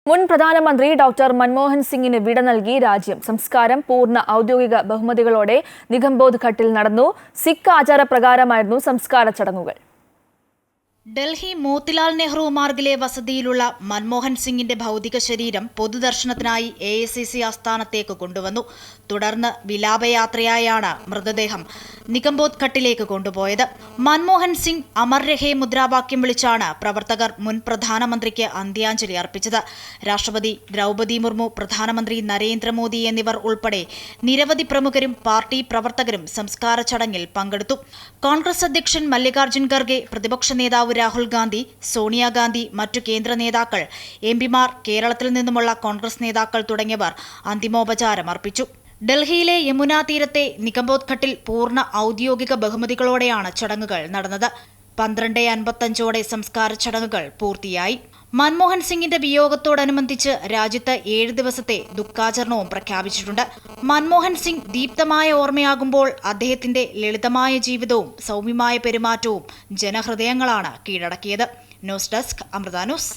മുൻ പ്രധാനമന്ത്രി ഡോക്ടർ മൻമോഹൻ സിംഗിന് വിട നൽകി രാജ്യം. സംസ്കാരം പൂർണ്ണ ഔദ്യോഗിക ബഹുമതികളോടെ നിഗംബോധ് ഘട്ടിൽ നടന്നു. സിഖ് ആചാരപ്രകാരമായിരുന്നു സംസ്കാര ചടങ്ങുകൾ. ഡൽഹി മോത്തിലാൽ നെഹ്റു മാർഗിലെ വസതിയിലുള്ള മൻമോഹൻ സിംഗിന്റെ ഭൗതിക ശരീരം പൊതുദർശനത്തിനായി AICC ആസ്ഥാനത്തേക്ക് കൊണ്ടുവന്നു. തുടർന്ന് വിലാപയാത്രയായാണ് മൃതദേഹം നിഗംബോധ് ഘട്ടിലേക്ക് കൊണ്ടുപോയത്. മൻമോഹൻ സിംഗ് അമർ രഹേ മുദ്രാവാക്യം വിളിച്ചാണ് പ്രവർത്തകർ മുൻ പ്രധാനമന്ത്രിക്ക് അന്ത്യാഞ്ജലി അർപ്പിച്ചത്. രാഷ്ട്രപതി ദ്രൗപദി മുർമു, പ്രധാനമന്ത്രി നരേന്ദ്രമോദി എന്നിവർ ഉൾപ്പെടെ നിരവധി പ്രമുഖരും പാർട്ടി പ്രവർത്തകരും സംസ്കാര ചടങ്ങിൽ പങ്കെടുത്തു. കോൺഗ്രസ് അധ്യക്ഷൻ മല്ലികാർജ്ജുൻ ഖർഗെ, പ്രതിപക്ഷ നേതാവ് രാഹുൽ ഗാന്ധി, സോണിയാഗാന്ധി, മറ്റു കേന്ദ്ര നേതാക്കൾ, MP-മാർ, കേരളത്തിൽ നിന്നുമുള്ള കോൺഗ്രസ് നേതാക്കൾ തുടങ്ങിയവർ അന്തിമോപചാരം അർപ്പിച്ചു. ഡൽഹിയിലെ യമുനാ തീരത്തെ നിഗംബോധ് ഘട്ടിൽ പൂർണ്ണ ഔദ്യോഗിക ബഹുമതികളോടെയാണ് ചടങ്ങുകൾ നടന്നത്. 12:55 സംസ്കാര ചടങ്ങുകൾ പൂർത്തിയായി. മൻമോഹൻ സിംഗിന്റെ വിയോഗത്തോടനുബന്ധിച്ച് രാജ്യത്ത് 7 ദിവസത്തെ ദുഃഖാചരണവും പ്രഖ്യാപിച്ചിട്ടുണ്ട്. മൻമോഹൻ സിംഗ് ദീപ്തമായ ഓർമ്മയാകുമ്പോൾ അദ്ദേഹത്തിന്റെ ലളിതമായ ജീവിതവും സൗമ്യമായ പെരുമാറ്റവും ജനഹൃദയങ്ങളാണ് കീഴടക്കിയത്. News desk, Amrita news.